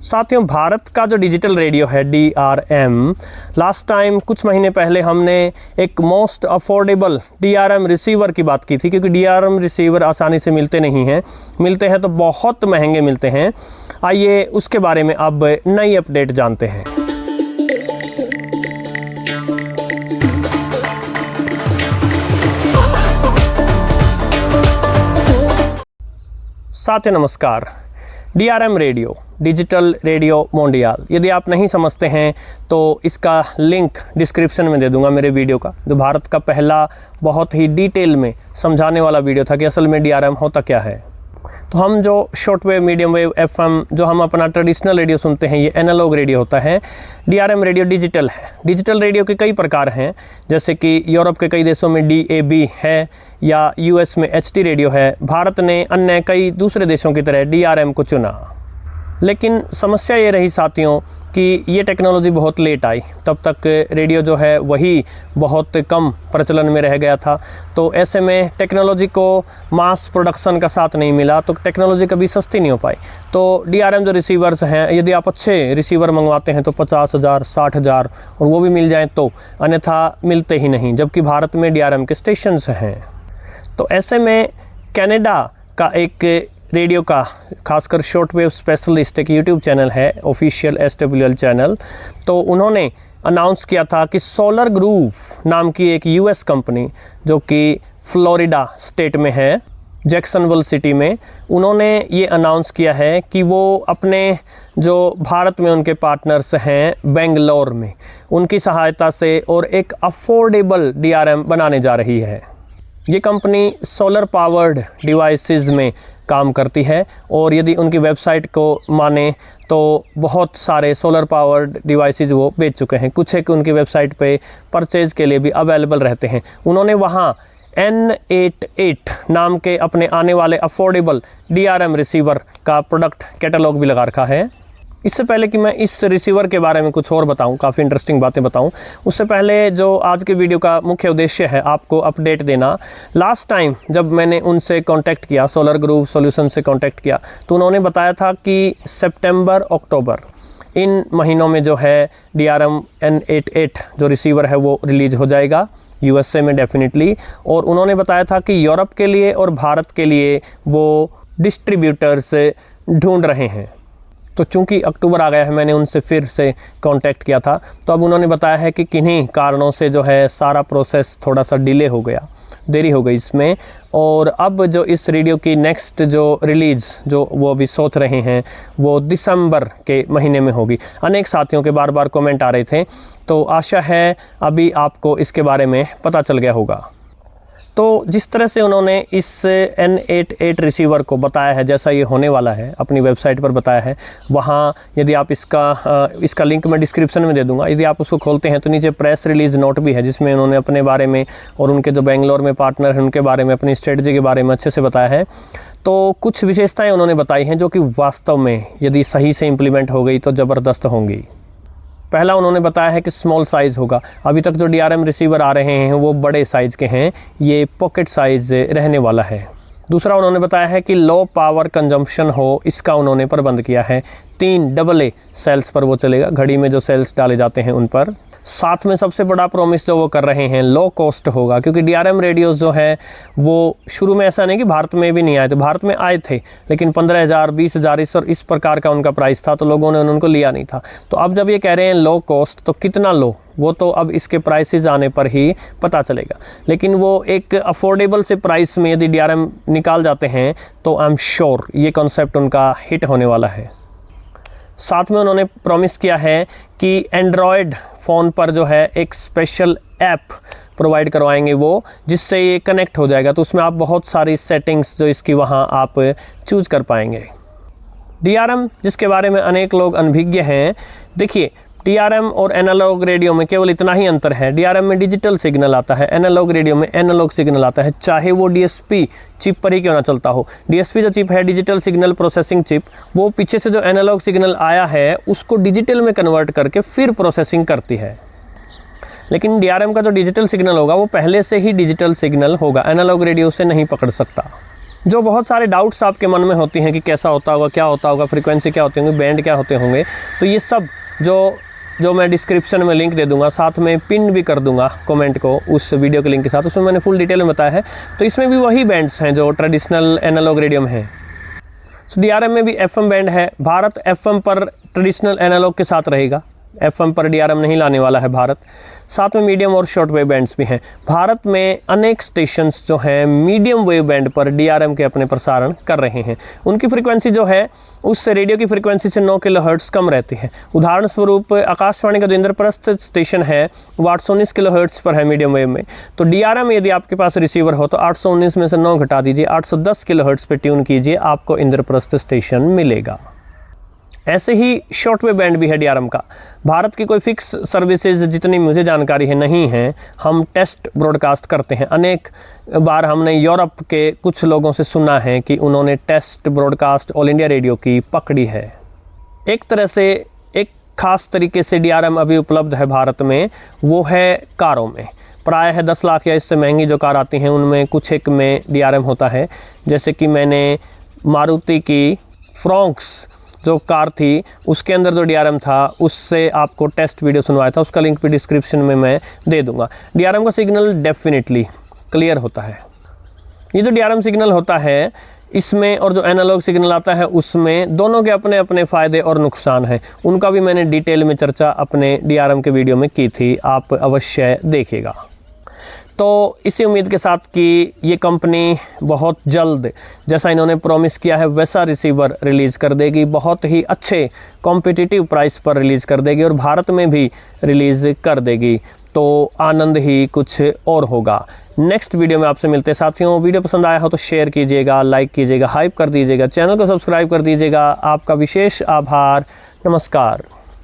साथियों, भारत का जो डिजिटल रेडियो है DRM, लास्ट टाइम कुछ महीने पहले हमने एक मोस्ट अफोर्डेबल DRM रिसीवर की बात की थी, क्योंकि DRM रिसीवर आसानी से मिलते नहीं हैं, मिलते हैं तो बहुत महंगे मिलते हैं। आइए उसके बारे में अब नई अपडेट जानते हैं। साथियों नमस्कार। DRM रेडियो, डिजिटल रेडियो मोंडियाल, यदि आप नहीं समझते हैं तो इसका लिंक डिस्क्रिप्शन में दे दूंगा मेरे वीडियो का, जो भारत का पहला बहुत ही डिटेल में समझाने वाला वीडियो था कि असल में DRM होता क्या है। तो हम जो short wave, medium wave, FM, जो हम अपना ट्रेडिशनल रेडियो सुनते हैं, ये एनालॉग रेडियो होता है। DRM रेडियो डिजिटल है। डिजिटल रेडियो के कई प्रकार हैं, जैसे कि यूरोप के कई देशों में DAB है या US में HT रेडियो है। भारत ने अन्य कई दूसरे देशों की तरह DRM को चुना, लेकिन समस्या ये रही साथियों कि ये टेक्नोलॉजी बहुत लेट आई। तब तक रेडियो जो है वही बहुत कम प्रचलन में रह गया था। तो ऐसे में टेक्नोलॉजी को मास प्रोडक्शन का साथ नहीं मिला, तो टेक्नोलॉजी कभी सस्ती नहीं हो पाई। तो DRM जो रिसीवर्स हैं, यदि आप अच्छे रिसीवर मंगवाते हैं तो 50,000, 60,000 और वो भी मिल जाएँ तो, अन्यथा मिलते ही नहीं, जबकि भारत में DRM के स्टेशंस हैं। तो ऐसे में कनाडा का एक रेडियो का, खासकर शॉर्ट वेव स्पेशलिस्ट, एक यूट्यूब चैनल है, ऑफिशियल SWL चैनल, तो उन्होंने अनाउंस किया था कि सोलर ग्रूव नाम की एक US कंपनी, जो कि फ्लोरिडा स्टेट में है, जैक्सनविल सिटी में, उन्होंने ये अनाउंस किया है कि वो अपने जो भारत में उनके पार्टनर्स हैं बेंगलोर में, उनकी सहायता से और एक अफोर्डेबल DRM बनाने जा रही है। ये कंपनी सोलर पावर्ड डिवाइसेस में काम करती है और यदि उनकी वेबसाइट को माने तो बहुत सारे सोलर पावर्ड डिवाइसेस वो बेच चुके हैं। कुछ एक उनकी वेबसाइट पे परचेज़ के लिए भी अवेलेबल रहते हैं। उन्होंने वहाँ N88 नाम के अपने आने वाले अफोर्डेबल DRM रिसीवर का प्रोडक्ट कैटलॉग भी लगा रखा है। इससे पहले कि मैं इस रिसीवर के बारे में कुछ और बताऊं, काफ़ी इंटरेस्टिंग बातें बताऊं, उससे पहले जो आज के वीडियो का मुख्य उद्देश्य है आपको अपडेट देना। लास्ट टाइम जब मैंने उनसे कांटेक्ट किया, सोलर ग्रूव सॉल्यूशन से कांटेक्ट किया, तो उन्होंने बताया था कि सितंबर, अक्टूबर इन महीनों में जो है DRM N88 जो रिसीवर है वो रिलीज़ हो जाएगा USA में डेफिनेटली। और उन्होंने बताया था कि यूरोप के लिए और भारत के लिए वो डिस्ट्रीब्यूटर्स ढूंढ रहे हैं। तो चूंकि अक्टूबर आ गया है, मैंने उनसे फिर से कांटेक्ट किया था, तो अब उन्होंने बताया है कि किन्हीं कारणों से जो है सारा प्रोसेस थोड़ा सा डिले हो गया, देरी हो गई इसमें। और अब जो इस रेडियो की नेक्स्ट जो रिलीज़ जो वो अभी सोच रहे हैं वो दिसंबर के महीने में होगी। अनेक साथियों के बार बार कमेंट आ रहे थे, तो आशा है अभी आपको इसके बारे में पता चल गया होगा। तो जिस तरह से उन्होंने इस N88 रिसीवर को बताया है, जैसा ये होने वाला है, अपनी वेबसाइट पर बताया है, वहाँ यदि आप इसका लिंक मैं डिस्क्रिप्शन में दे दूंगा, यदि आप उसको खोलते हैं तो नीचे प्रेस रिलीज़ नोट भी है, जिसमें उन्होंने अपने बारे में और उनके जो बेंगलोर में पार्टनर हैं उनके बारे में, अपनी स्ट्रेटजी के बारे में अच्छे से बताया है। तो कुछ विशेषताएँ उन्होंने बताई हैं जो कि वास्तव में यदि सही से इम्प्लीमेंट हो गई तो ज़बरदस्त होंगी। पहला उन्होंने बताया है कि स्मॉल साइज़ होगा। अभी तक जो DRM रिसीवर आ रहे हैं वो बड़े साइज़ के हैं, ये पॉकेट साइज़ रहने वाला है। दूसरा उन्होंने बताया है कि लो पावर कंजम्पशन हो, इसका उन्होंने प्रबंध किया है। 3 AA सेल्स पर वो चलेगा, घड़ी में जो सेल्स डाले जाते हैं उन पर। साथ में सबसे बड़ा प्रॉमिस जो वो कर रहे हैं, लो कॉस्ट होगा, क्योंकि DRM रेडियोज़ जो है वो शुरू में ऐसा नहीं कि भारत में भी नहीं आए थे, भारत में आए थे, लेकिन 15,000, 20,000 इस प्रकार का उनका प्राइस था, तो लोगों ने उनको लिया नहीं था। तो अब जब ये कह रहे हैं लो कॉस्ट, तो कितना लो, वो तो अब इसके प्राइसेस आने पर ही पता चलेगा। लेकिन वो एक अफोर्डेबल से प्राइस में यदि DRM निकाल जाते हैं तो आई एम श्योर ये कॉन्सेप्ट उनका हिट होने वाला है। साथ में उन्होंने प्रॉमिस किया है कि एंड्रॉयड फ़ोन पर जो है एक स्पेशल ऐप प्रोवाइड करवाएंगे वो, जिससे ये कनेक्ट हो जाएगा। तो उसमें आप बहुत सारी सेटिंग्स जो इसकी वहाँ आप चूज़ कर पाएंगे। DRM जिसके बारे में अनेक लोग अनभिज्ञ हैं, देखिए DRM और एनालॉग रेडियो में केवल इतना ही अंतर है। DRM में डिजिटल सिग्नल आता है, एनालॉग रेडियो में एनालॉग सिग्नल आता है, चाहे वो DSP चिप पर ही क्यों ना चलता हो। DSP जो चिप है, डिजिटल सिग्नल प्रोसेसिंग चिप, वो पीछे से जो एनालॉग सिग्नल आया है उसको डिजिटल में कन्वर्ट करके फिर प्रोसेसिंग करती है। लेकिन DRM का जो डिजिटल सिग्नल होगा वो पहले से ही डिजिटल सिग्नल होगा, एनालॉग रेडियो से नहीं पकड़ सकता। जो बहुत सारे डाउट्स आपके मन में होती हैं कि कैसा होता होगा, क्या होता होगा, फ्रीक्वेंसी क्या होती होंगी, बैंड क्या होते होंगे, तो ये सब जो मैं डिस्क्रिप्शन में लिंक दे दूंगा, साथ में पिन भी कर दूंगा कमेंट को उस वीडियो के लिंक के साथ, उसमें मैंने फुल डिटेल में बताया है। तो इसमें भी वही बैंड्स हैं जो ट्रेडिशनल एनालॉग रेडियो में है। DRM में भी FM बैंड है। भारत FM पर ट्रेडिशनल एनालॉग के साथ रहेगा, FM पर DRM नहीं लाने वाला है भारत। साथ में मीडियम और शॉर्ट वेव बैंड्स भी हैं। भारत में अनेक स्टेशंस जो हैं मीडियम वेव बैंड पर DRM के अपने प्रसारण कर रहे हैं। उनकी फ्रीक्वेंसी जो है उससे रेडियो की फ्रीक्वेंसी से 9 किलोहर्ट्ज़ कम रहती है। उदाहरण स्वरूप आकाशवाणी का जो इंद्रप्रस्थ स्टेशन है वो 819 किलोहर्ट्ज़ पर है मीडियम वेव में। तो DRM यदि आपके पास रिसीवर हो तो 819 में से 9 घटा दीजिए, 810 किलोहर्ट्ज़ पर ट्यून कीजिए, आपको इंद्रप्रस्थ स्टेशन मिलेगा। ऐसे ही शॉर्ट वेव बैंड भी है DRM का। भारत की कोई फिक्स सर्विसेज जितनी मुझे जानकारी है नहीं है, हम टेस्ट ब्रॉडकास्ट करते हैं। अनेक बार हमने यूरोप के कुछ लोगों से सुना है कि उन्होंने test broadcast All India Radio की पकड़ी है। एक तरह से एक ख़ास तरीके से DRM अभी उपलब्ध है भारत में, वो है कारों में। प्राय है 10 लाख या इससे महंगी जो कार आती हैं उनमें कुछ एक में DRM होता है। जैसे कि मैंने मारुति की फ्रॉन्क्स जो कार थी उसके अंदर जो DRM था उससे आपको टेस्ट वीडियो सुनवाया था, उसका लिंक भी डिस्क्रिप्शन में मैं दे दूंगा। DRM का सिग्नल डेफिनेटली क्लियर होता है। ये जो DRM सिग्नल होता है इसमें और जो एनालॉग सिग्नल आता है उसमें दोनों के अपने अपने फ़ायदे और नुकसान हैं। उनका भी मैंने डिटेल में चर्चा अपने DRM के वीडियो में की थी, आप अवश्य देखिएगा। तो इसी उम्मीद के साथ कि ये कंपनी बहुत जल्द जैसा इन्होंने प्रॉमिस किया है वैसा रिसीवर रिलीज़ कर देगी, बहुत ही अच्छे कॉम्पिटिटिव प्राइस पर रिलीज़ कर देगी और भारत में भी रिलीज़ कर देगी। तो आनंद ही कुछ और होगा। नेक्स्ट वीडियो में आपसे मिलते हैं साथियों। वीडियो पसंद आया हो तो शेयर कीजिएगा, लाइक कीजिएगा, हाइप कर दीजिएगा, चैनल को सब्सक्राइब कर दीजिएगा। आपका विशेष आभार। नमस्कार।